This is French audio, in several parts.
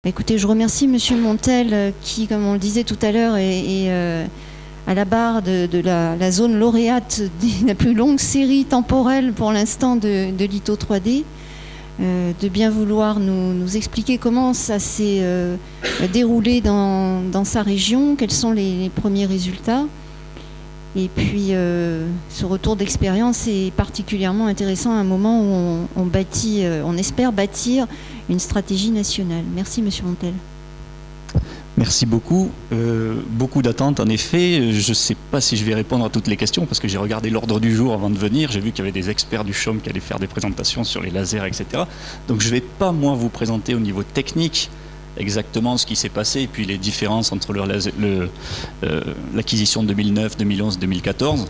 Écoutez, je remercie Monsieur Montel qui, comme on le disait tout à l'heure, est à la barre de la zone lauréate de la plus longue série temporelle pour l'instant de litho 3D, de bien vouloir nous expliquer comment ça s'est déroulé dans sa région, quels sont les premiers résultats. Et puis, ce retour d'expérience est particulièrement intéressant à un moment où on espère bâtir une stratégie nationale. Merci, Monsieur Montel. Merci beaucoup. Beaucoup d'attentes, en effet. Je ne sais pas si je vais répondre à toutes les questions, parce que j'ai regardé l'ordre du jour avant de venir. J'ai vu qu'il y avait des experts du CHOM qui allaient faire des présentations sur les lasers, etc. Donc, je ne vais pas, moi, vous présenter au niveau technique exactement ce qui s'est passé et puis les différences entre l'acquisition de 2009, 2011, 2014.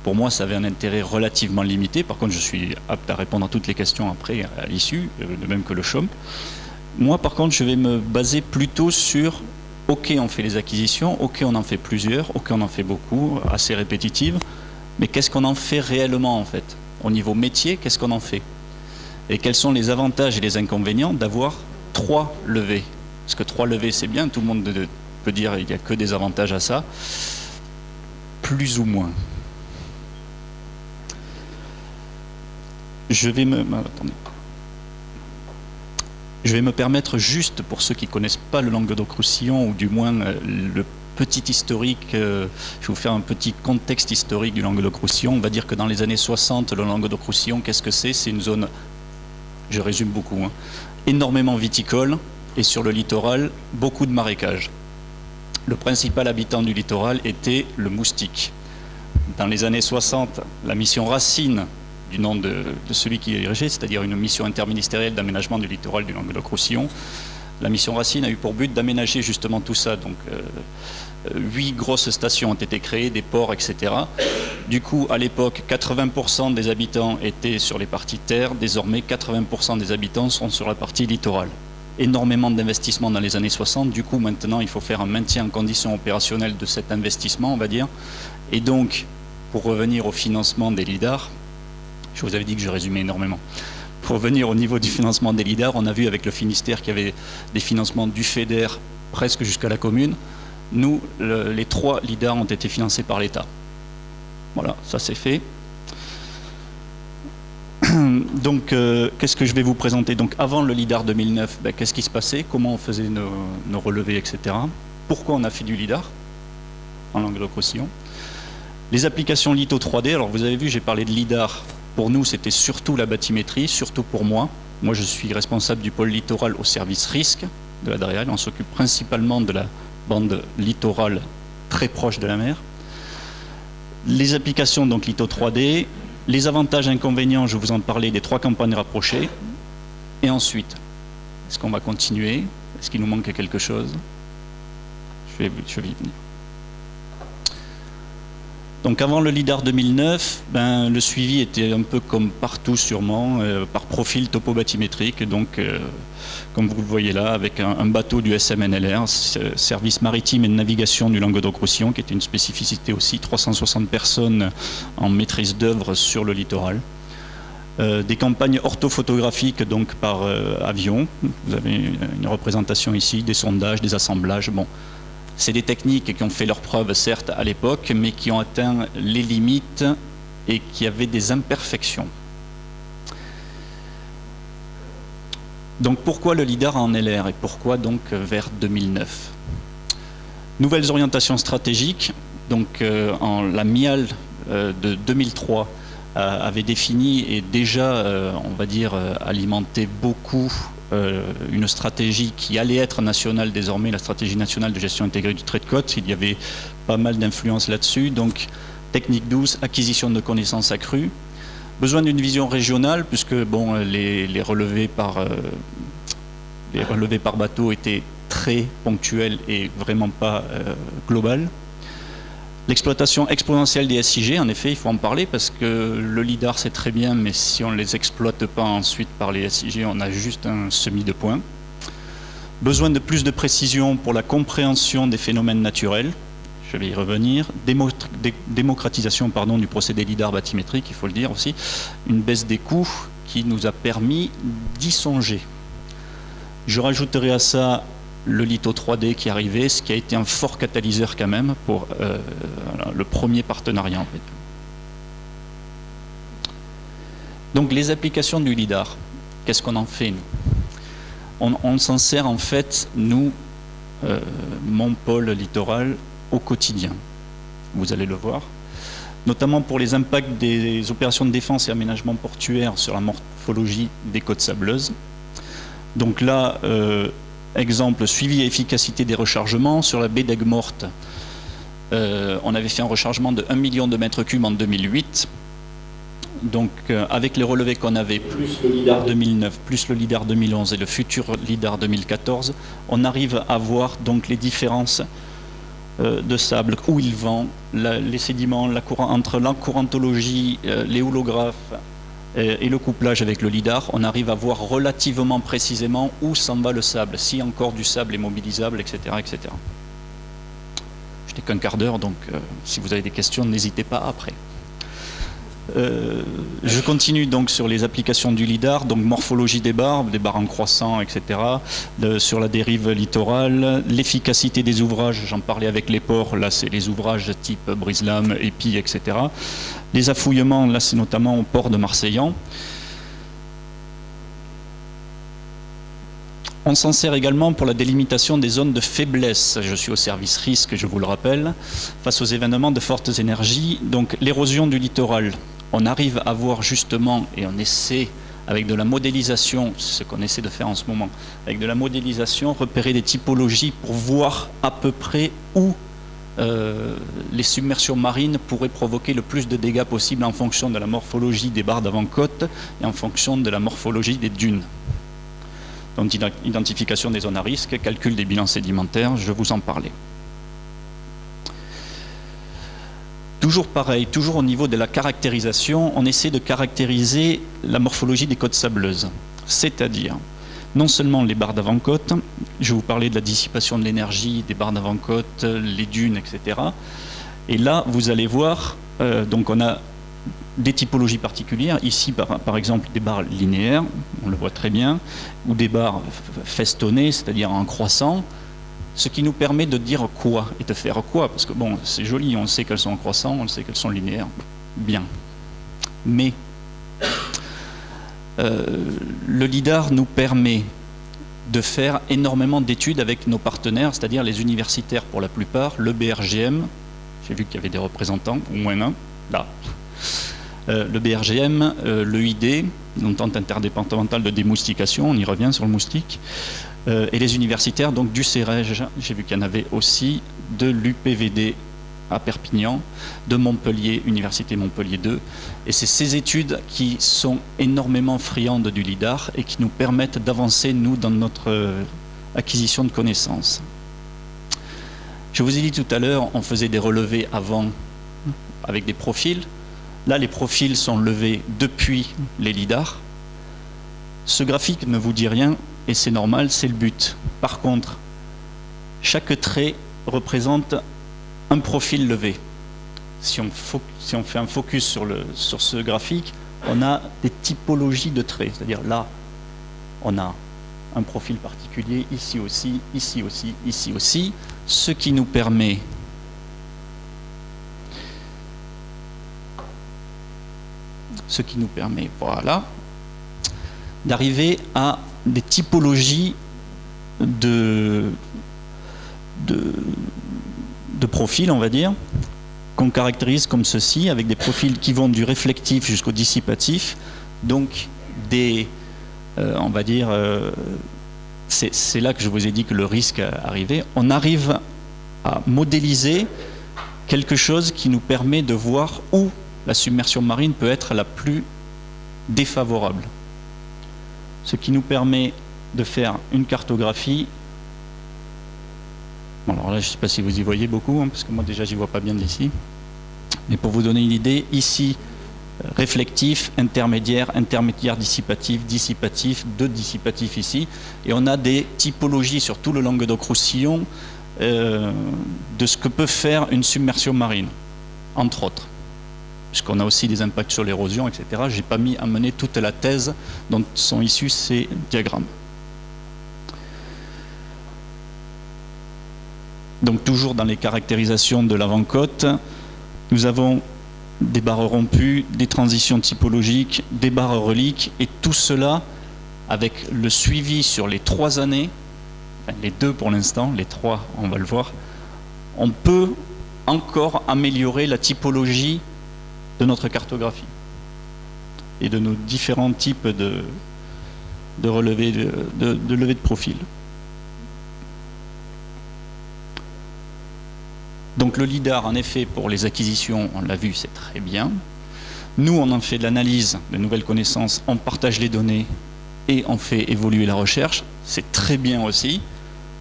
Pour moi, ça avait un intérêt relativement limité. Par contre, je suis apte à répondre à toutes les questions après, à l'issue, de même que le CHOM. Moi, par contre, je vais me baser plutôt sur OK, on fait les acquisitions, OK, on en fait plusieurs, OK, on en fait beaucoup, assez répétitives, mais qu'est-ce qu'on en fait réellement, en fait? Au niveau métier, qu'est-ce qu'on en fait? Et quels sont les avantages et les inconvénients d'avoir 3 levées? Parce que 3 levées, c'est bien, tout le monde peut dire qu'il n'y a que des avantages à ça, plus ou moins. Je vais me permettre juste, pour ceux qui ne connaissent pas le Languedoc-Roussillon, ou du moins le petit historique, je vais vous faire un petit contexte historique du Languedoc-Roussillon. On va dire que dans les années 60, le Languedoc-Roussillon, qu'est-ce que c'est? C'est une zone, je résume beaucoup, énormément viticole, et sur le littoral, beaucoup de marécages. Le principal habitant du littoral était le moustique. Dans les années 60, la mission Racine, du nom de celui qui est dirigé, c'est-à-dire une mission interministérielle d'aménagement du littoral du Languedoc-Roussillon. La mission Racine a eu pour but d'aménager justement tout ça. Donc 8 grosses stations ont été créées, des ports, etc. Du coup, à l'époque, 80% des habitants étaient sur les parties terres. Désormais, 80% des habitants sont sur la partie littorale. Énormément d'investissements dans les années 60. Du coup, maintenant, il faut faire un maintien en condition opérationnelle de cet investissement, on va dire. Et donc, pour revenir au financement des LIDAR, je vous avais dit que je résumais énormément. Pour revenir au niveau du financement des LIDAR, on a vu avec le Finistère qu'il y avait des financements du FEDER presque jusqu'à la commune. Nous, les 3 LIDAR ont été financés par l'État. Voilà, ça c'est fait. Donc, qu'est-ce que je vais vous présenter? Donc, avant le LIDAR 2009, qu'est-ce qui se passait? Comment on faisait nos relevés, etc. Pourquoi on a fait du LIDAR en Languedoc-Roussillon? Les applications litho 3D, alors vous avez vu, j'ai parlé de LIDAR. Pour nous, c'était surtout la bathymétrie, surtout pour moi. Moi, je suis responsable du pôle littoral au service risque de la DREAL. On s'occupe principalement de la bande littorale très proche de la mer. Les applications, donc litho 3D. Les avantages et inconvénients, je vous en parlais, des 3 campagnes rapprochées. Et ensuite, est-ce qu'on va continuer? Est-ce qu'il nous manque quelque chose? Je vais y venir. Donc avant le LIDAR 2009, le suivi était un peu comme partout sûrement, par profil topobathymétrique. Donc, comme vous le voyez là, avec un bateau du SMNLR, Service maritime et de navigation du Languedoc-Roussillon, qui était une spécificité aussi, 360 personnes en maîtrise d'œuvre sur le littoral. Des campagnes orthophotographiques donc par avion. Vous avez une représentation ici, des sondages, des assemblages. Bon. C'est des techniques qui ont fait leurs preuves, certes, à l'époque, mais qui ont atteint les limites et qui avaient des imperfections. Donc pourquoi le LIDAR en LR et pourquoi donc vers 2009? Nouvelles orientations stratégiques. Donc la MIAL de 2003 avait défini et déjà, on va dire, alimenté beaucoup une stratégie qui allait être nationale désormais, la stratégie nationale de gestion intégrée du trait de côte. Il y avait pas mal d'influence là-dessus. Donc, technique douce, acquisition de connaissances accrues. Besoin d'une vision régionale, puisque bon, les relevés par bateau étaient très ponctuels et vraiment pas globales. L'exploitation exponentielle des SIG, en effet, il faut en parler parce que le LIDAR c'est très bien, mais si on ne les exploite pas ensuite par les SIG, on a juste un semis de points. Besoin de plus de précision pour la compréhension des phénomènes naturels, je vais y revenir. Démocratisation du procédé LIDAR bathymétrique, il faut le dire aussi. Une baisse des coûts qui nous a permis d'y songer. Je rajouterai à ça le litho 3D qui est arrivé, ce qui a été un fort catalyseur quand même pour le premier partenariat en fait. Donc les applications du LIDAR, qu'est-ce qu'on en fait nous ? On s'en sert en fait, nous, mon pôle littoral, au quotidien. Vous allez le voir. Notamment pour les impacts des opérations de défense et aménagement portuaire sur la morphologie des côtes sableuses. Donc là, exemple, suivi et efficacité des rechargements. Sur la baie d'Aigues-Mortes, on avait fait un rechargement de 1 million de mètres cubes en 2008. Donc avec les relevés qu'on avait, plus le LIDAR 2009, plus le LIDAR 2011 et le futur LIDAR 2014, on arrive à voir donc les différences de sable, où il vend, les sédiments, entre la courantologie, les houlographes et le couplage avec le LIDAR, on arrive à voir relativement précisément où s'en va le sable, si encore du sable est mobilisable, etc. etc. Je n'ai qu'un quart d'heure, donc si vous avez des questions, n'hésitez pas après. Je continue donc sur les applications du LIDAR, donc morphologie des barres en croissant, etc. Sur la dérive littorale, l'efficacité des ouvrages, j'en parlais avec les ports, là c'est les ouvrages type brise-lames, épis, etc. Les affouillements, là c'est notamment au port de Marseillan. On s'en sert également pour la délimitation des zones de faiblesse. Je suis au service risque, je vous le rappelle, face aux événements de fortes énergies. Donc l'érosion du littoral, on arrive à voir justement, et on essaie avec de la modélisation, ce qu'on essaie de faire en ce moment, avec de la modélisation, repérer des typologies pour voir à peu près où les submersions marines pourraient provoquer le plus de dégâts possible en fonction de la morphologie des barres d'avant-côte et en fonction de la morphologie des dunes. Donc identification des zones à risque, calcul des bilans sédimentaires, je vous en parlais. Toujours pareil, toujours au niveau de la caractérisation, on essaie de caractériser la morphologie des côtes sableuses. C'est-à-dire, non seulement les barres d'avant-côte, je vais vous parler de la dissipation de l'énergie des barres d'avant-côte, les dunes, etc. Et là, vous allez voir, donc on a des typologies particulières, ici par exemple des barres linéaires, on le voit très bien, ou des barres festonnées, c'est-à-dire en croissant, ce qui nous permet de dire quoi et de faire quoi, parce que bon, c'est joli, on sait qu'elles sont en croissant, on sait qu'elles sont linéaires, bien. Mais le LIDAR nous permet de faire énormément d'études avec nos partenaires, c'est-à-dire les universitaires pour la plupart, le BRGM, j'ai vu qu'il y avait des représentants, au moins un, là. Le BRGM, l'EID, l'entente interdépartementale de démoustication, on y revient sur le moustique, et les universitaires donc du CEREG, j'ai vu qu'il y en avait aussi, de l'UPVD à Perpignan, de Montpellier, Université Montpellier 2, et c'est ces études qui sont énormément friandes du LIDAR et qui nous permettent d'avancer, nous, dans notre acquisition de connaissances. Je vous ai dit tout à l'heure, on faisait des relevés avant avec des profils. Là, les profils sont levés depuis les LIDAR. Ce graphique ne vous dit rien, et c'est normal, c'est le but. Par contre, chaque trait représente un profil levé. Si on fait un focus sur ce graphique, on a des typologies de traits. C'est-à-dire là, on a un profil particulier, ici aussi, ici aussi, ici aussi, ce qui nous permet voilà, d'arriver à des typologies de profils, on va dire, qu'on caractérise comme ceci, avec des profils qui vont du réflectif jusqu'au dissipatif, donc on va dire, c'est là que je vous ai dit que le risque arrivait. On arrive à modéliser quelque chose qui nous permet de voir où la submersion marine peut être la plus défavorable. Ce qui nous permet de faire une cartographie. Bon, alors là, je ne sais pas si vous y voyez beaucoup, parce que moi déjà, j'y vois pas bien d'ici. Mais pour vous donner une idée, ici, réflectif, intermédiaire, dissipatif, deux dissipatifs ici. Et on a des typologies sur tout le Languedoc-Roussillon de ce que peut faire une submersion marine, entre autres. Puisqu'on a aussi des impacts sur l'érosion, etc. Je n'ai pas mis à mener toute la thèse dont sont issus ces diagrammes. Donc toujours dans les caractérisations de l'avant-côte, nous avons des barres rompues, des transitions typologiques, des barres reliques, et tout cela avec le suivi sur les 3 années, enfin les 2 pour l'instant, les 3 on va le voir, on peut encore améliorer la typologie de notre cartographie et de nos différents types de relevés de levée de profil. Donc le LIDAR, en effet, pour les acquisitions, on l'a vu, c'est très bien. Nous, on en fait de l'analyse de nouvelles connaissances, on partage les données et on fait évoluer la recherche, c'est très bien aussi.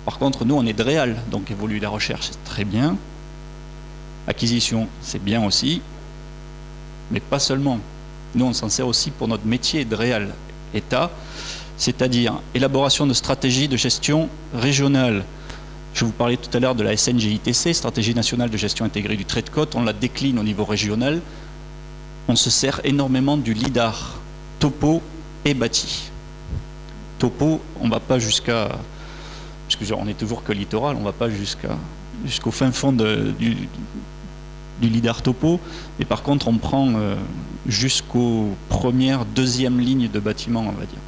Par contre, nous, on est de réal, donc évoluer la recherche, c'est très bien. Acquisition, c'est bien aussi, mais pas seulement. Nous, on s'en sert aussi pour notre métier de réal État, c'est-à-dire élaboration de stratégies de gestion régionale. Je vous parlais tout à l'heure de la SNGITC, Stratégie nationale de gestion intégrée du trait de côte, on la décline au niveau régional. On se sert énormément du LIDAR, topo et bâti. Topo, on ne va pas jusqu'à, on n'est toujours que littoral, on ne va pas jusqu'au fin fond du LIDAR topo, et par contre on prend jusqu'aux premières, deuxième lignes de bâtiments, on va dire.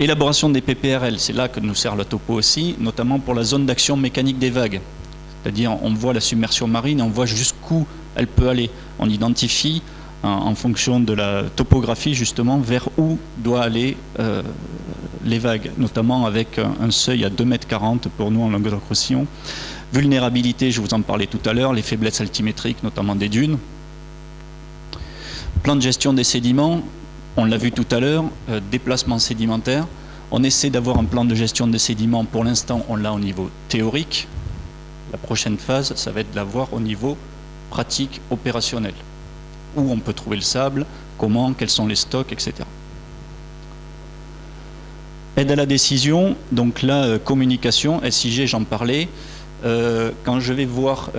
Élaboration des PPRL, c'est là que nous sert la topo aussi, notamment pour la zone d'action mécanique des vagues. C'est-à-dire on voit la submersion marine, on voit jusqu'où elle peut aller. On identifie en fonction de la topographie justement vers où doit aller les vagues, notamment avec un seuil à 2,40 m pour nous en Languedoc-Roussillon. Vulnérabilité, je vous en parlais tout à l'heure, les faiblesses altimétriques, notamment des dunes. Plan de gestion des sédiments, on l'a vu tout à l'heure, déplacement sédimentaire. On essaie d'avoir un plan de gestion des sédiments. Pour l'instant, on l'a au niveau théorique. La prochaine phase, ça va être de l'avoir au niveau pratique, opérationnel. Où on peut trouver le sable, comment, quels sont les stocks, etc. Aide à la décision, donc là, communication, SIG, j'en parlais. Quand je vais voir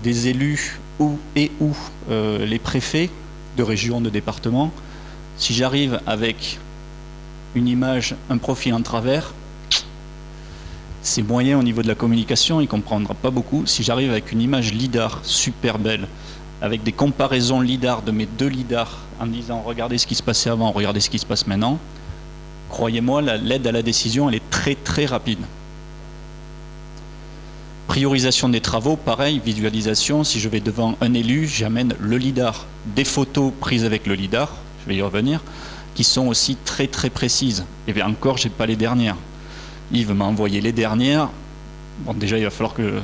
des élus ou les préfets de région, de département, si j'arrive avec une image, un profil en travers, c'est moyen au niveau de la communication, il ne comprendra pas beaucoup. Si j'arrive avec une image LIDAR super belle, avec des comparaisons LIDAR de mes 2 LIDAR, en disant regardez ce qui se passait avant, regardez ce qui se passe maintenant, croyez-moi, l'aide à la décision, elle est très très rapide. Priorisation des travaux, pareil, visualisation, si je vais devant un élu, j'amène le LIDAR, des photos prises avec le LIDAR, je vais y revenir, qui sont aussi très très précises. Et bien encore, je n'ai pas les dernières. Yves m'a envoyé les dernières. Bon, déjà, il va falloir que,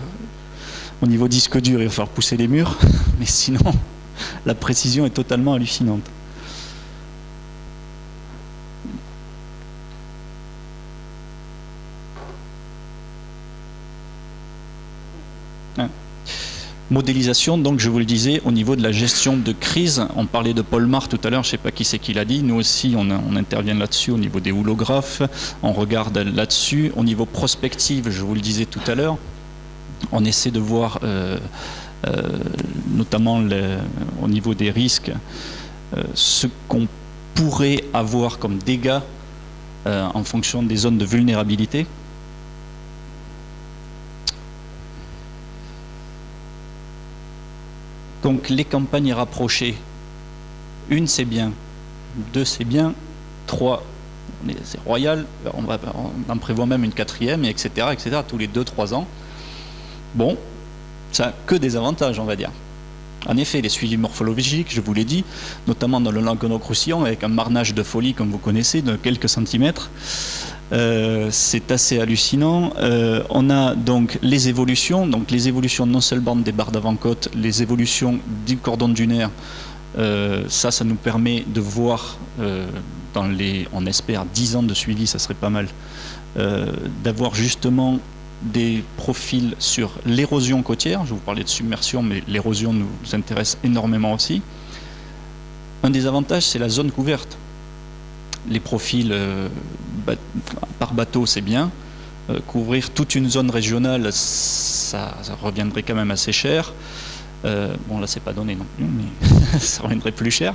au niveau disque dur, il va falloir pousser les murs, mais sinon, la précision est totalement hallucinante. Modélisation, donc je vous le disais, au niveau de la gestion de crise, on parlait de Paul Marr tout à l'heure, je ne sais pas qui c'est qui l'a dit, nous aussi on intervient là-dessus au niveau des houlographes, on regarde là-dessus, au niveau prospective, je vous le disais tout à l'heure, on essaie de voir notamment au niveau des risques, ce qu'on pourrait avoir comme dégâts en fonction des zones de vulnérabilité. Donc les campagnes rapprochées, 1 c'est bien, 2 c'est bien, 3 c'est royal, on en prévoit même une 4e, etc., etc., tous les 2-3 ans. Bon, ça n'a que des avantages, on va dire. En effet, les suivis morphologiques, je vous l'ai dit, notamment dans le Languedoc-Roussillon, avec un marnage de folie, comme vous connaissez, de quelques centimètres, c'est assez hallucinant. On a donc les évolutions non seulement des barres d'avant-côte, les évolutions du cordon dunaire. Ça nous permet de voir dans on espère 10 ans de suivi, ça serait pas mal, d'avoir justement des profils sur l'érosion côtière. Je vous parlais de submersion, mais l'érosion nous intéresse énormément aussi. Un des avantages, c'est la zone couverte. Les profils par bateau, c'est bien. Couvrir toute une zone régionale, ça reviendrait quand même assez cher. Bon, là, c'est pas donné non plus, mais ça reviendrait plus cher.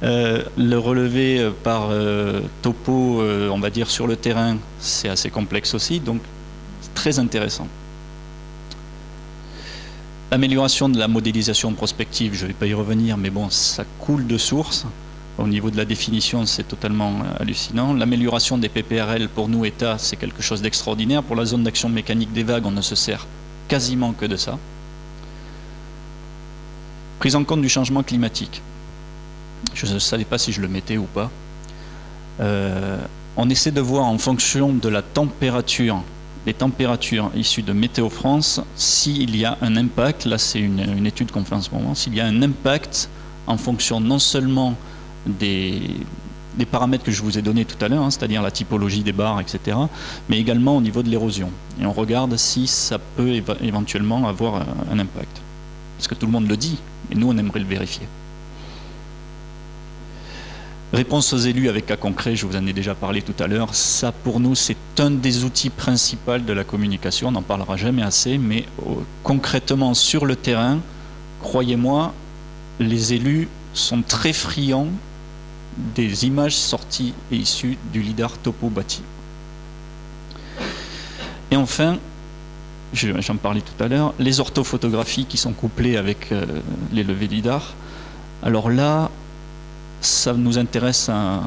Le relevé par topo, on va dire sur le terrain, c'est assez complexe aussi. Donc, c'est très intéressant. L'amélioration de la modélisation prospective, je ne vais pas y revenir, mais bon, ça coule de source. Au niveau de la définition, c'est totalement hallucinant. L'amélioration des PPRL, pour nous, État, c'est quelque chose d'extraordinaire. Pour la zone d'action mécanique des vagues, on ne se sert quasiment que de ça. Prise en compte du changement climatique. Je ne savais pas si je le mettais ou pas. On essaie de voir en fonction de la température, des températures issues de Météo France, s'il y a un impact, là c'est une étude qu'on fait en ce moment, s'il y a un impact en fonction non seulement des paramètres que je vous ai donnés tout à l'heure, hein, c'est-à-dire la typologie des barres, etc., mais également au niveau de l'érosion. Et on regarde si ça peut éventuellement avoir un impact. Parce que tout le monde le dit, et nous on aimerait le vérifier. Réponse aux élus avec cas concret, je vous en ai déjà parlé tout à l'heure, ça pour nous c'est un des outils principaux de la communication, on n'en parlera jamais assez, mais concrètement sur le terrain, croyez-moi, les élus sont très friands des images sorties et issues du lidar topo bâti. Et enfin, j'en parlais tout à l'heure, les orthophotographies qui sont couplées avec les levées lidar. Alors là, ça nous intéresse à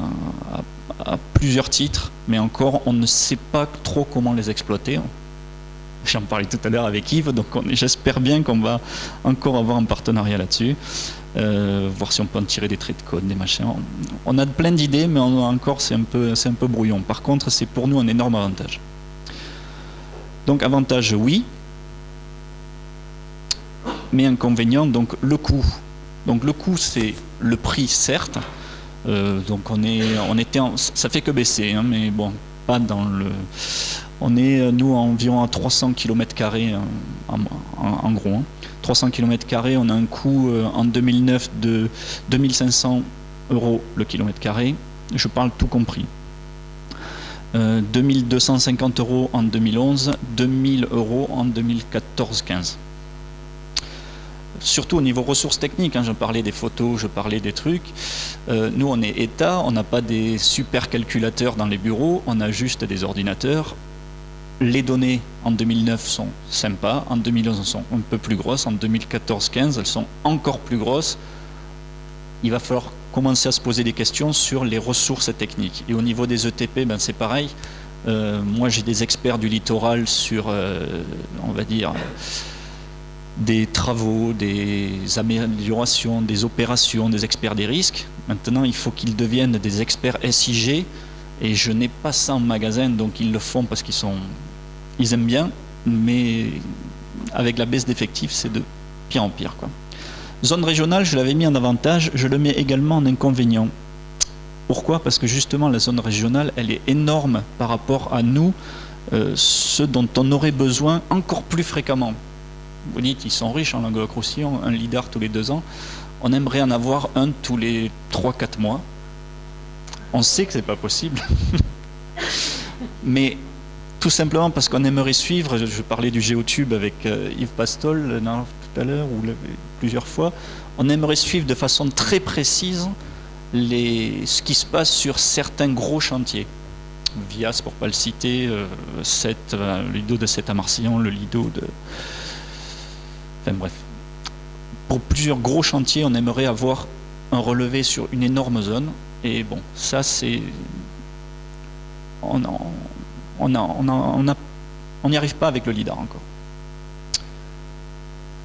plusieurs titres, mais encore, on ne sait pas trop comment les exploiter. J'en parlais tout à l'heure avec Yves, donc j'espère bien qu'on va encore avoir un partenariat là-dessus. Voir si on peut en tirer des traits de code, des machins. On a plein d'idées, mais encore c'est un peu brouillon. Par contre, c'est pour nous un énorme avantage. Donc avantage, oui, mais inconvénient, donc le coût. Donc le coût, c'est le prix, certes. Donc ça fait que baisser, hein, mais bon, pas dans le. On est nous environ à 300 km² en gros. Hein. 300 km², on a un coût en 2009 de 2500 € le km². Je parle tout compris. 2250 € en 2011, 2000 € en 2014-15. Surtout au niveau ressources techniques, hein, je parlais des photos, je parlais des trucs. Nous, on est État, on n'a pas des super calculateurs dans les bureaux, on a juste des ordinateurs. Les données en 2009 sont sympas, en 2011 elles sont un peu plus grosses, en 2014-15 elles sont encore plus grosses. Il va falloir commencer à se poser des questions sur les ressources techniques. Et au niveau des ETP, ben c'est pareil. Moi j'ai des experts du littoral sur, on va dire, des travaux, des améliorations, des opérations, des experts des risques. Maintenant il faut qu'ils deviennent des experts SIG. Et je n'ai pas ça en magasin, donc ils le font parce qu'ils aiment bien, mais avec la baisse d'effectifs, c'est de pire en pire, quoi. Zone régionale, je l'avais mis en avantage, je le mets également en inconvénient. Pourquoi ? Parce que justement, la zone régionale, elle est énorme par rapport à nous, ceux dont on aurait besoin encore plus fréquemment. Vous dites, ils sont riches en Languedoc-Roussillon, un lidar tous les 2 ans. On aimerait en avoir un tous les 3-4 mois. On sait que c'est pas possible, mais tout simplement parce qu'on aimerait suivre, je parlais du Géotube avec Yves Pastol tout à l'heure, ou plusieurs fois, on aimerait suivre de façon très précise ce qui se passe sur certains gros chantiers. Vias, pour ne pas le citer, le lido de Sète à Marcillon, le lido de... Enfin bref. Pour plusieurs gros chantiers, on aimerait avoir un relevé sur une énorme zone. Et bon, ça c'est... On n'y arrive pas avec le lidar encore.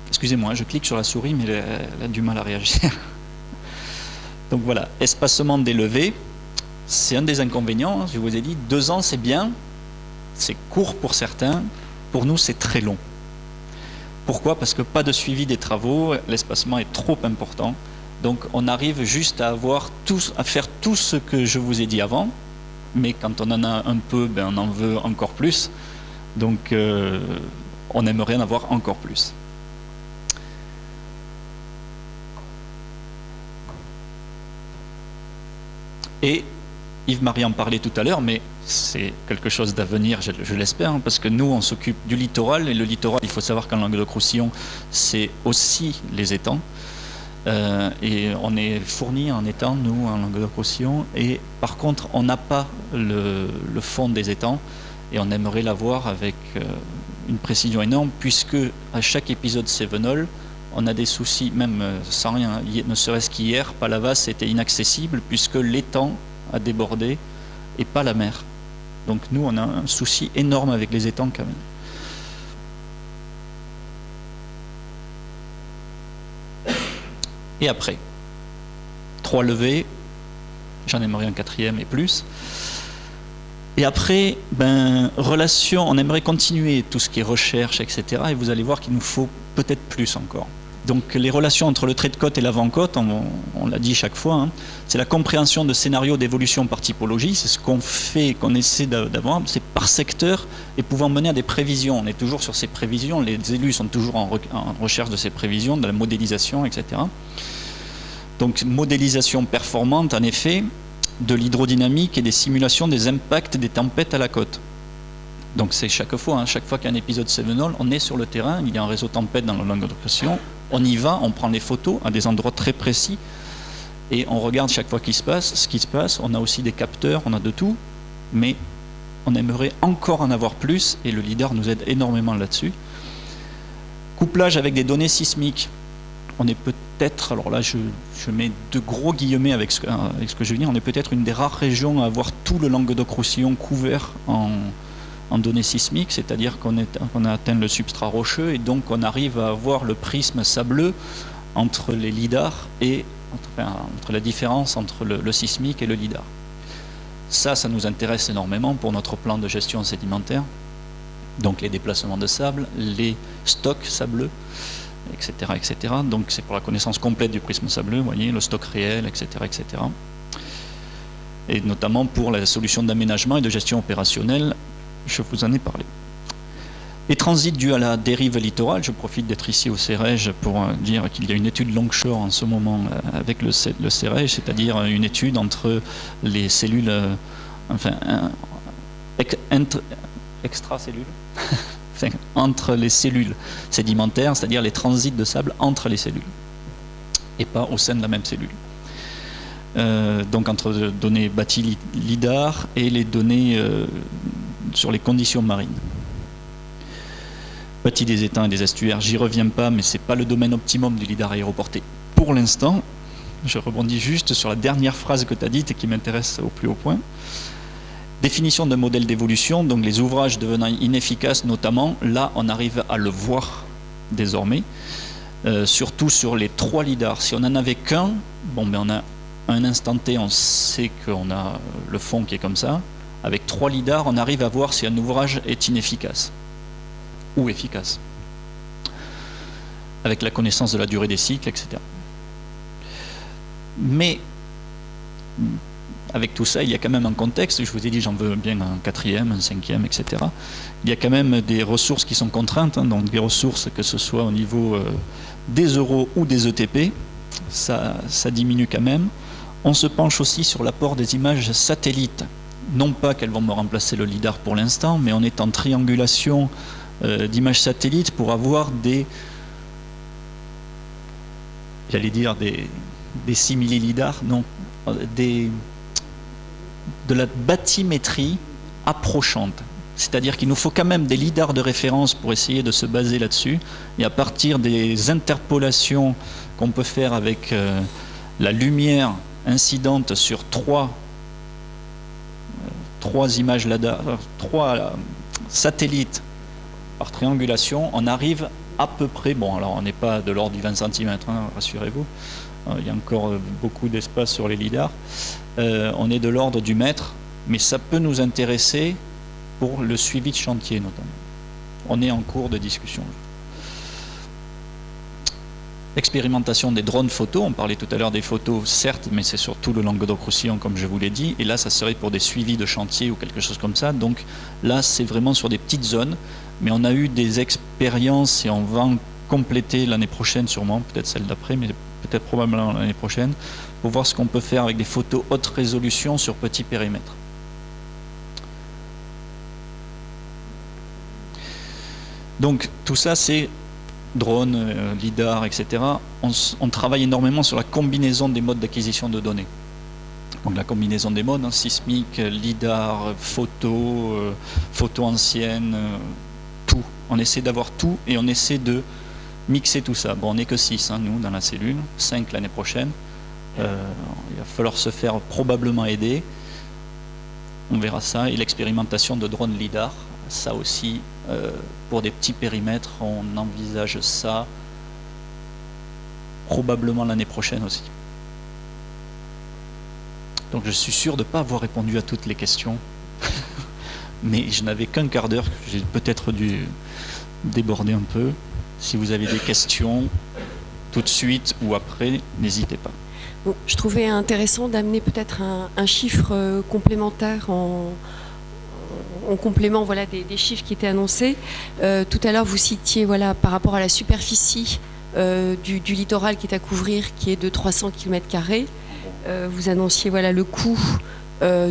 Excusez-moi, je clique sur la souris, mais elle a du mal à réagir. Donc voilà, espacement des levées, c'est un des inconvénients. Je vous ai dit, 2 ans c'est bien, c'est court pour certains, pour nous c'est très long. Pourquoi ? Parce que pas de suivi des travaux, l'espacement est trop important. Donc on arrive juste à faire tout ce que je vous ai dit avant, mais quand on en a un peu, ben on en veut encore plus. Donc on aimerait en avoir encore plus. Et Yves-Marie en parlait tout à l'heure, mais c'est quelque chose d'avenir, je l'espère, hein, parce que nous on s'occupe du littoral, et le littoral, il faut savoir qu'en Languedoc-Roussillon, c'est aussi les étangs. Et on est fourni en étang, nous, en Languedoc-Roussillon, et par contre, on n'a pas le fond des étangs, et on aimerait l'avoir avec une précision énorme, puisque à chaque épisode Sevenol, on a des soucis, même sans rien, ne serait-ce qu'hier, Palavas était inaccessible, puisque l'étang a débordé et pas la mer. Donc nous, on a un souci énorme avec les étangs quand même. Et après, 3 levées, j'en aimerais un 4e et plus. Et après, relation, on aimerait continuer tout ce qui est recherche, etc. Et vous allez voir qu'il nous faut peut-être plus encore. Donc les relations entre le trait de côte et l'avant-côte, on l'a dit chaque fois, c'est la compréhension de scénarios d'évolution par typologie, c'est ce qu'on fait, qu'on essaie d'avoir, c'est par secteur et pouvant mener à des prévisions. On est toujours sur ces prévisions, les élus sont toujours en recherche de ces prévisions, de la modélisation, etc. Donc modélisation performante, en effet, de l'hydrodynamique et des simulations des impacts des tempêtes à la côte. Donc c'est chaque fois qu'il y a un épisode Sevenol, on est sur le terrain, il y a un réseau tempête dans le Languedoc-Roussillon, on y va, on prend les photos à des endroits très précis et on regarde chaque fois ce qui se passe, on a aussi des capteurs, on a de tout, mais on aimerait encore en avoir plus et le LIDAR nous aide énormément là-dessus. Couplage avec des données sismiques, on est peut-être, alors là je mets de gros guillemets avec ce que je veux dire, on est peut-être une des rares régions à avoir tout le Languedoc-Roussillon couvert en données sismiques, c'est-à-dire qu'on a atteint le substrat rocheux et donc on arrive à avoir le prisme sableux entre les lidars et entre la différence entre le sismique et le lidar. Ça nous intéresse énormément pour notre plan de gestion sédimentaire, donc les déplacements de sable, les stocks sableux, etc., etc. Donc c'est pour la connaissance complète du prisme sableux, vous voyez, le stock réel, etc., etc. Et notamment pour la solution d'aménagement et de gestion opérationnelle, je vous en ai parlé. Les transits dus à la dérive littorale, je profite d'être ici au CEREJ pour dire qu'il y a une étude Longshore en ce moment avec le CEREJ, c'est-à-dire une étude entre les cellules, extracellules, entre les cellules sédimentaires, c'est-à-dire les transits de sable entre les cellules, et pas au sein de la même cellule. Donc entre données bâties LIDAR et les données sur les conditions marines. Bâti des étangs et des estuaires, j'y reviens pas, mais c'est pas le domaine optimum du LIDAR aéroporté. Pour l'instant, je rebondis juste sur la dernière phrase que tu as dite et qui m'intéresse au plus haut point. Définition d'un modèle d'évolution, donc les ouvrages devenant inefficaces notamment, là on arrive à le voir désormais, surtout sur les 3 LIDAR. Si on n'en avait qu'un, on a un instant T, on sait qu'on a le fond qui est comme ça. Avec 3 lidars, on arrive à voir si un ouvrage est inefficace ou efficace, avec la connaissance de la durée des cycles, etc. Mais avec tout ça, il y a quand même un contexte. Je vous ai dit, j'en veux bien un 4e, un 5e, etc. Il y a quand même des ressources qui sont contraintes, donc des ressources, que ce soit au niveau des euros ou des ETP, ça diminue quand même. On se penche aussi sur l'apport des images satellites. Non pas qu'elles vont me remplacer le LIDAR pour l'instant, mais on est en triangulation d'images satellites pour avoir des simili-LIDAR, non, de la bathymétrie approchante. C'est-à-dire qu'il nous faut quand même des lidars de référence pour essayer de se baser là-dessus. Et à partir des interpolations qu'on peut faire avec la lumière incidente sur trois images LIDAR, 3 satellites par triangulation, on arrive à peu près, bon alors on n'est pas de l'ordre du 20 cm, rassurez-vous, il y a encore beaucoup d'espace sur les lidars, on est de l'ordre du mètre, mais ça peut nous intéresser pour le suivi de chantier notamment. On est en cours de discussion. L'expérimentation des drones photos, on parlait tout à l'heure des photos, certes, mais c'est surtout le Languedoc-Roussillon, comme je vous l'ai dit, et là, ça serait pour des suivis de chantier ou quelque chose comme ça. Donc là, c'est vraiment sur des petites zones, mais on a eu des expériences et on va en compléter l'année prochaine sûrement, peut-être celle d'après, mais peut-être probablement l'année prochaine, pour voir ce qu'on peut faire avec des photos haute résolution sur petit périmètre. Donc tout ça, c'est drones, lidar, etc. On travaille énormément sur la combinaison des modes d'acquisition de données. Donc la combinaison des modes, sismique, lidar, photo, photo ancienne, tout. On essaie d'avoir tout et on essaie de mixer tout ça. Bon, on n'est que 6, nous, dans la cellule, 5 l'année prochaine. Il va falloir se faire probablement aider. On verra ça. Et l'expérimentation de drones LIDAR, ça aussi, pour des petits périmètres, on envisage ça probablement l'année prochaine aussi. Donc je suis sûr de ne pas avoir répondu à toutes les questions, mais je n'avais qu'un quart d'heure, j'ai peut-être dû déborder un peu. Si vous avez des questions, tout de suite ou après, n'hésitez pas. Bon, je trouvais intéressant d'amener peut-être un chiffre complémentaire en complément des chiffres qui étaient annoncés. Tout à l'heure, vous citiez par rapport à la superficie du littoral qui est à couvrir, qui est de 300 km². Vous annonciez le coût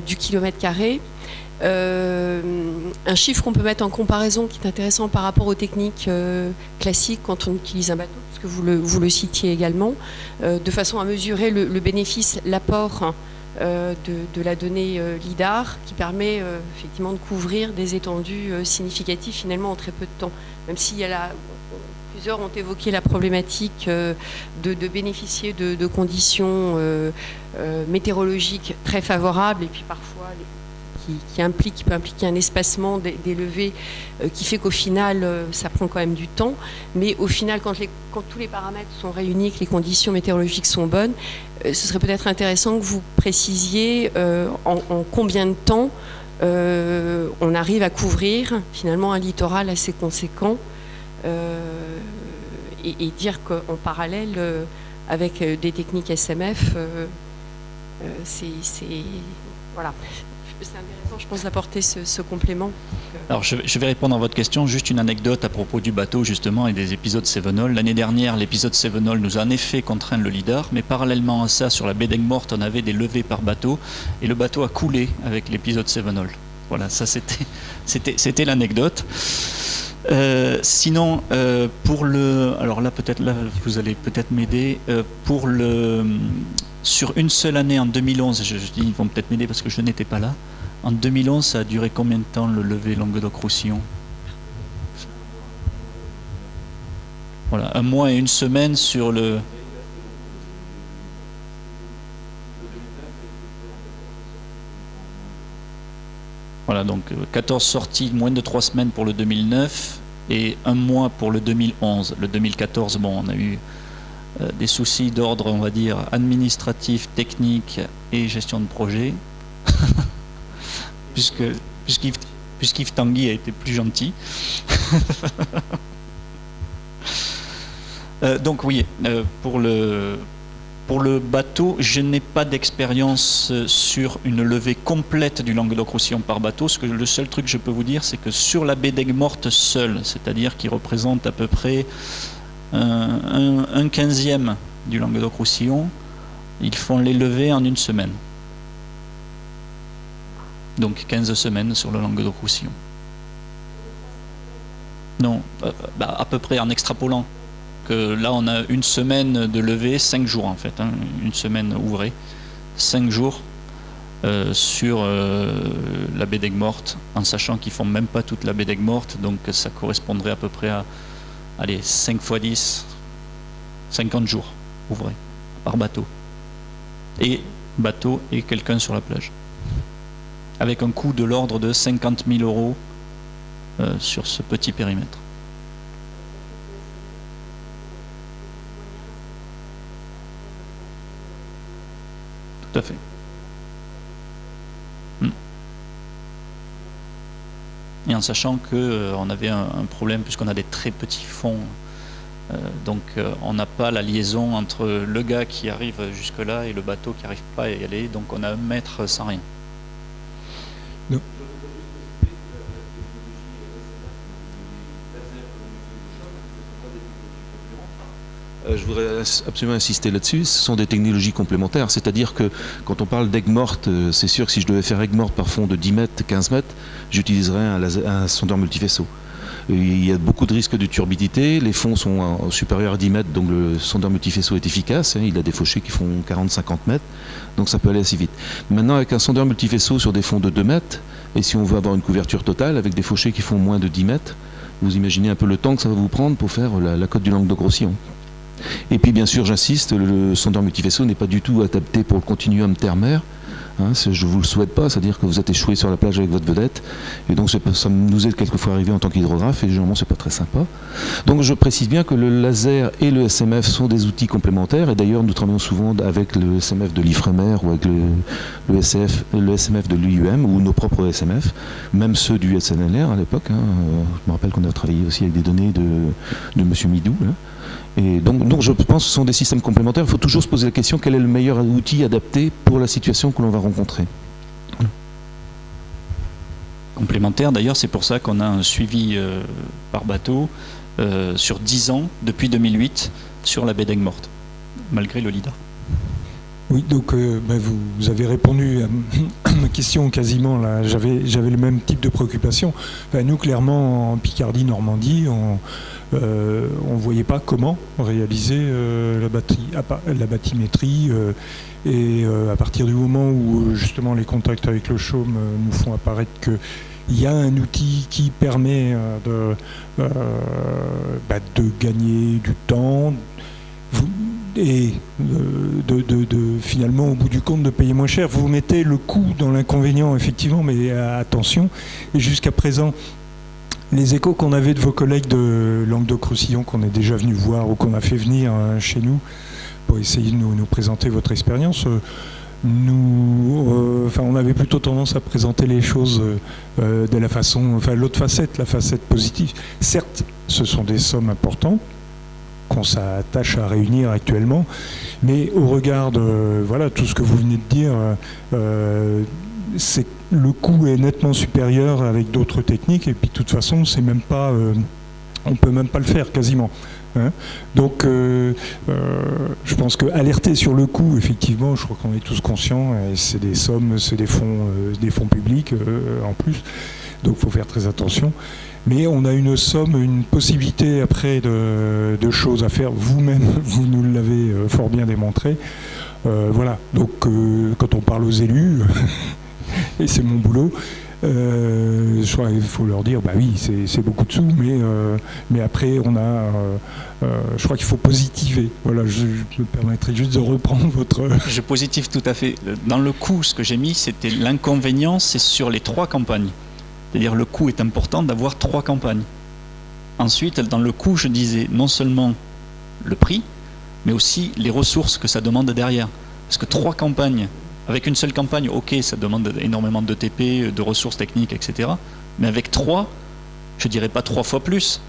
du kilomètre carré. Un chiffre qu'on peut mettre en comparaison qui est intéressant par rapport aux techniques classiques quand on utilise un bateau, parce que vous le citiez également, de façon à mesurer le bénéfice, l'apport de la donnée LIDAR qui permet effectivement de couvrir des étendues significatives finalement en très peu de temps. Même s'il y a plusieurs ont évoqué la problématique de bénéficier de conditions météorologiques très favorables et puis parfois qui peut impliquer un espacement des levées qui fait qu'au final ça prend quand même du temps, mais au final quand tous les paramètres sont réunis, que les conditions météorologiques sont bonnes, ce serait peut-être intéressant que vous précisiez en combien de temps on arrive à couvrir finalement un littoral assez conséquent et dire qu'en parallèle avec des techniques SMF voilà. C'est intéressant, je pense, d'apporter ce complément. Alors, je vais répondre à votre question. Juste une anecdote à propos du bateau, justement, et des épisodes Sevenol. L'année dernière, l'épisode Sevenol nous a en effet contraint le LIDAR, mais parallèlement à ça, sur la baie d'Aigues-Mortes, on avait des levées par bateau, et le bateau a coulé avec l'épisode Sevenol. Voilà, ça c'était l'anecdote. Sinon, pour le... Alors là, vous allez peut-être m'aider. Sur une seule année, en 2011, je dis ils vont peut-être m'aider parce que je n'étais pas là. En 2011, ça a duré combien de temps le lever Languedoc-Roussillon? Voilà, 1 mois et 1 semaine sur le... Voilà, donc 14 sorties, moins de 3 semaines pour le 2009 et 1 mois pour le 2011. Le 2014, bon, on a eu des soucis d'ordre, on va dire, administratif, technique et gestion de projet. Puisqu'Yves Tanguy a été plus gentil. Donc oui, pour le bateau, je n'ai pas d'expérience sur une levée complète du Languedoc-Roussillon par bateau. Le seul truc que je peux vous dire, c'est que sur la baie d'Aigues-Mortes seule, c'est-à-dire qui représente à peu près un 15e du Languedoc-Roussillon, ils font les levées en 1 semaine. Donc 15 semaines sur le Languedoc-Roussillon. Non, à peu près en extrapolant. Que là, on a 1 semaine de levée, 5 jours en fait, 1 semaine ouvrée, 5 jours sur la baie d'Aigues-Mortes, en sachant qu'ils font même pas toute la baie d'Aigues-Mortes, donc ça correspondrait à peu près à 5 x 10, 50 jours ouvrés par bateau. Et quelqu'un sur la plage. Avec un coût de l'ordre de 50 000 € sur ce petit périmètre. Tout à fait. Et en sachant qu'on avait un problème, puisqu'on a des très petits fonds, donc on n'a pas la liaison entre le gars qui arrive jusque-là et le bateau qui n'arrive pas à y aller, donc on a 1 mètre sans rien. Non. Je voudrais absolument insister là-dessus, ce sont des technologies complémentaires, c'est-à-dire que quand on parle d'Aigues-Mortes, c'est sûr que si je devais faire Aigues-Mortes par fond de 10 mètres, 15 mètres, j'utiliserais un sondeur multifaisceau. Il y a beaucoup de risques de turbidité, les fonds sont supérieurs à 10 mètres, donc le sondeur multifaisceau est efficace, il a des fauchets qui font 40-50 mètres, donc ça peut aller assez vite. Maintenant, avec un sondeur multifaisceau sur des fonds de 2 mètres, et si on veut avoir une couverture totale, avec des fauchets qui font moins de 10 mètres, Vous imaginez un peu le temps que ça va vous prendre pour faire la côte du Languedoc-Roussillon. Et puis bien sûr, j'insiste, le sondeur multivaisseau n'est pas du tout adapté pour le continuum terre-mer. Je ne vous le souhaite pas, c'est-à-dire que vous êtes échoué sur la plage avec votre vedette, et donc ça nous est quelquefois arrivé en tant qu'hydrographe, et généralement c'est pas très sympa. Donc je précise bien que le laser et le SMF sont des outils complémentaires, et d'ailleurs nous travaillons souvent avec le SMF de l'IFREMER ou avec le SMF de l'UIUM ou nos propres SMF, même ceux du SNLR à l'époque. Je me rappelle qu'on a travaillé aussi avec des données de M. Midou. Et donc je pense que ce sont des systèmes complémentaires. Il faut toujours se poser la question, quel est le meilleur outil adapté pour la situation que l'on va rencontrer. Complémentaire, d'ailleurs, c'est pour ça qu'on a un suivi par bateau sur 10 ans, depuis 2008, sur la baie d'Aigues-Mortes, malgré le LIDAR. Oui, donc vous avez répondu à ma question quasiment. Là, j'avais le même type de préoccupation. Enfin, nous, clairement, en Picardie, Normandie, on ne voyait pas comment réaliser la bathymétrie. Et à partir du moment où justement les contacts avec le CHOM nous font apparaître qu'il y a un outil qui permet de gagner du temps et finalement au bout du compte de payer moins cher. Vous mettez le coût dans l'inconvénient effectivement, mais attention, et jusqu'à présent les échos qu'on avait de vos collègues de Languedoc-Roussillon qu'on est déjà venus voir ou qu'on a fait venir chez nous pour essayer de nous présenter votre expérience, on avait plutôt tendance à présenter les choses de la façon, l'autre facette, la facette positive. Certes, ce sont des sommes importantes qu'on s'attache à réunir actuellement, mais au regard de tout ce que vous venez de dire, c'est le coût est nettement supérieur avec d'autres techniques, et puis de toute façon c'est même pas on peut même pas le faire quasiment. Donc je pense que alerter sur le coût, effectivement, je crois qu'on est tous conscients, et c'est des sommes, c'est des fonds publics en plus, donc il faut faire très attention. Mais on a une possibilité après de choses à faire. Vous-même, vous nous l'avez fort bien démontré. Donc quand on parle aux élus, et c'est mon boulot, je crois qu'il faut leur dire, oui, c'est beaucoup de sous, mais après on a, je crois qu'il faut positiver. Voilà, je me permettrai juste de reprendre votre... Je positive tout à fait. Dans le coût, ce que j'ai mis, c'était l'inconvénient, c'est sur les 3 campagnes. C'est-à-dire le coût est important d'avoir 3 campagnes. Ensuite, dans le coût, je disais non seulement le prix, mais aussi les ressources que ça demande derrière. Parce que 3 campagnes, avec une seule campagne, ok, ça demande énormément de TP, de ressources techniques, etc. Mais avec 3, je dirais pas 3 fois plus,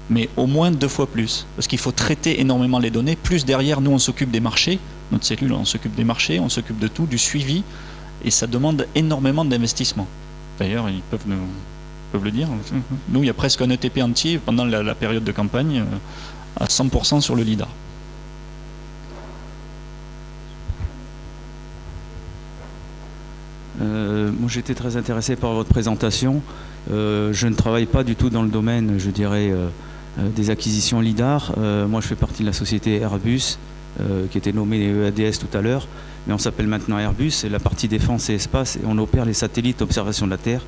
mais au moins 2 fois plus. Parce qu'il faut traiter énormément les données. Plus derrière, nous, on s'occupe des marchés. Notre cellule, on s'occupe des marchés, on s'occupe de tout, du suivi. Et ça demande énormément d'investissement. D'ailleurs, ils peuvent le dire. Nous, il y a presque un ETP entier pendant la période de campagne à 100% sur le LIDAR. Moi, j'étais très intéressé par votre présentation. Je ne travaille pas du tout dans le domaine, je dirais, des acquisitions LIDAR. Moi, je fais partie de la société Airbus, qui était nommée EADS tout à l'heure. Mais on s'appelle maintenant Airbus, c'est la partie défense et espace, et on opère les satellites d'observation de la Terre,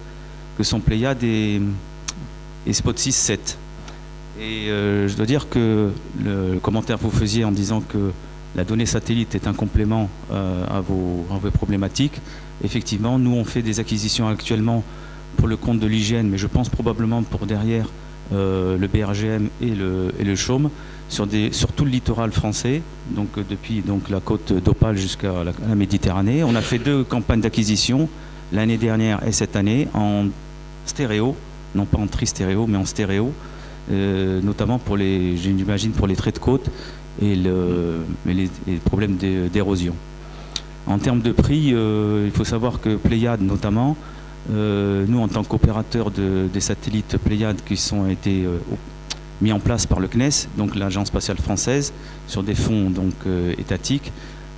que sont Pléiades et Spot 6-7. Et je dois dire que le commentaire que vous faisiez en disant que la donnée satellite est un complément à vos problématiques, effectivement, nous on fait des acquisitions actuellement pour le compte de l'hygiène, mais je pense probablement pour derrière le BRGM et le CHOM, sur tout le littoral français, donc depuis la côte d'Opale jusqu'à la Méditerranée. On a fait 2 campagnes d'acquisition, l'année dernière et cette année, en stéréo, non pas en tri-stéréo, mais en stéréo, notamment j'imagine pour les traits de côte et les problèmes d'érosion. En termes de prix, il faut savoir que Pléiades notamment, nous en tant qu'opérateurs des satellites Pléiades qui ont été mis en place par le CNES, donc l'Agence spatiale française, sur des fonds étatiques.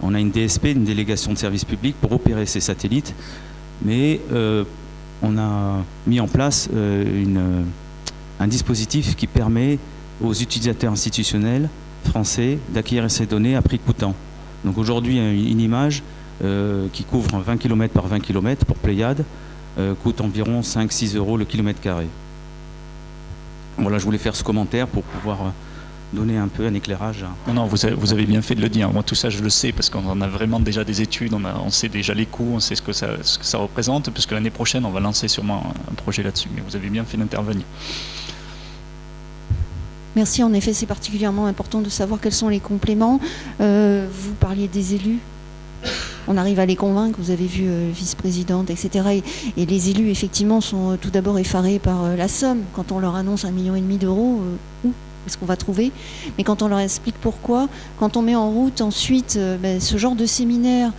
On a une DSP, une délégation de service public, pour opérer ces satellites, mais on a mis en place un dispositif qui permet aux utilisateurs institutionnels français d'acquérir ces données à prix coûtant. Donc aujourd'hui, une image qui couvre 20 km par 20 km pour Pléiades coûte environ 5-6 € le kilomètre carré. Voilà, je voulais faire ce commentaire pour pouvoir donner un peu un éclairage. Non, vous avez bien fait de le dire. Moi, tout ça, je le sais parce qu'on en a vraiment déjà des études, on sait déjà les coûts, on sait ce que ça représente, puisque l'année prochaine, on va lancer sûrement un projet là-dessus. Mais vous avez bien fait d'intervenir. Merci, en effet, c'est particulièrement important de savoir quels sont les compléments. Vous parliez des élus. On arrive à les convaincre, vous avez vu vice-présidente, etc. Et les élus, effectivement, sont tout d'abord effarés par la somme. Quand on leur annonce 1,5 million d'euros, où est-ce qu'on va trouver? Mais quand on leur explique pourquoi, quand on met en route ensuite ce genre de séminaire,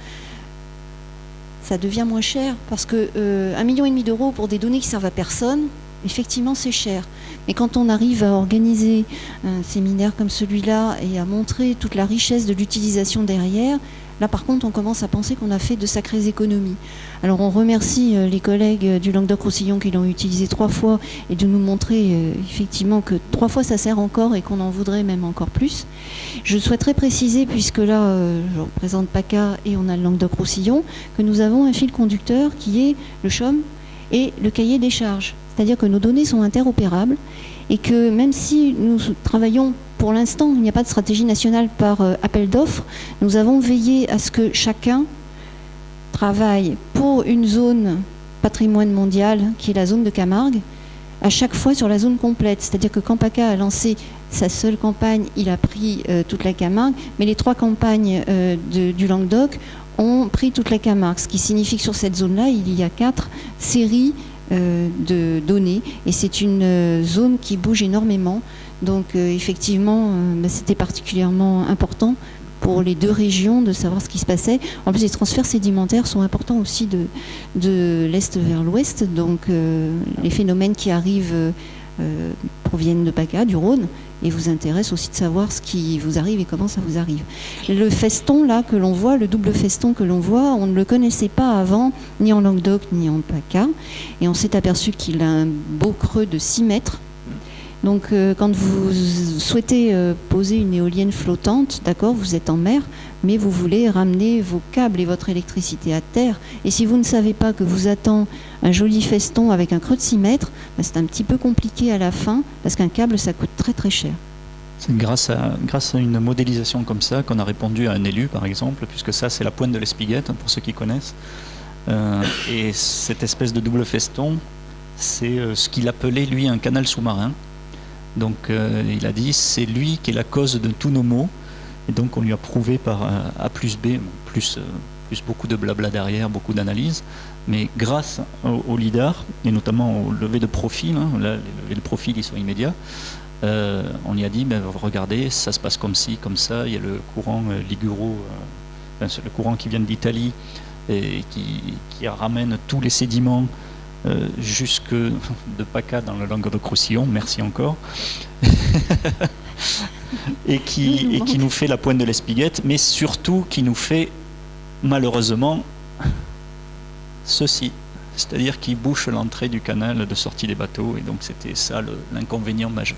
ça devient moins cher. Parce que 1,5 million d'euros pour des données qui servent à personne, effectivement, c'est cher. Mais quand on arrive à organiser un séminaire comme celui-là et à montrer toute la richesse de l'utilisation derrière, là, par contre, on commence à penser qu'on a fait de sacrées économies. Alors, on remercie les collègues du Languedoc-Roussillon qui l'ont utilisé 3 fois et de nous montrer effectivement que 3 fois ça sert encore et qu'on en voudrait même encore plus. Je souhaiterais préciser, puisque là, je représente PACA et on a le Languedoc-Roussillon, que nous avons un fil conducteur qui est le CHOM et le cahier des charges. C'est-à-dire que nos données sont interopérables et que même si nous travaillons, pour l'instant, il n'y a pas de stratégie nationale par appel d'offres, nous avons veillé à ce que chacun travaille pour une zone patrimoine mondial, qui est la zone de Camargue, à chaque fois sur la zone complète. C'est-à-dire que quand PACA a lancé sa seule campagne, il a pris toute la Camargue, mais les 3 campagnes du Languedoc ont pris toute la Camargue, ce qui signifie que sur cette zone-là, il y a 4 séries de données et c'est une zone qui bouge énormément. Donc effectivement, c'était particulièrement important pour les 2 régions de savoir ce qui se passait. En plus, les transferts sédimentaires sont importants aussi de l'est vers l'ouest. Donc les phénomènes qui arrivent proviennent de PACA, du Rhône, et vous intéresse aussi de savoir ce qui vous arrive et comment ça vous arrive. Le feston là que l'on voit, le double feston que l'on voit, on ne le connaissait pas avant, ni en Languedoc ni en PACA, et on s'est aperçu qu'il a un beau creux de 6 mètres. Donc quand vous souhaitez poser une éolienne flottante, d'accord, vous êtes en mer, mais vous voulez ramener vos câbles et votre électricité à terre. Et si vous ne savez pas que vous attend un joli feston avec un creux de 6 mètres, c'est un petit peu compliqué à la fin, parce qu'un câble, ça coûte très très cher. C'est grâce à une modélisation comme ça qu'on a répondu à un élu, par exemple, puisque ça, c'est la pointe de l'Espiguette, pour ceux qui connaissent. Et cette espèce de double feston, c'est ce qu'il appelait, lui, un canal sous-marin. Donc il a dit, c'est lui qui est la cause de tous nos maux. Et donc on lui a prouvé par A plus B, plus beaucoup de blabla derrière, beaucoup d'analyses. Mais grâce au LIDAR, et notamment au levé de profil, là, les levées de profil, ils sont immédiats, on lui a dit, regardez, ça se passe comme ci, comme ça, il y a le courant liguro, le courant qui vient d'Italie, et qui ramène tous les sédiments jusque de PACA dans le Languedoc-Roussillon, merci encore, et qui nous fait la pointe de l'Espiguette, mais surtout qui nous fait malheureusement ceci, c'est-à-dire qui bouche l'entrée du canal de sortie des bateaux, et donc c'était ça l'inconvénient majeur.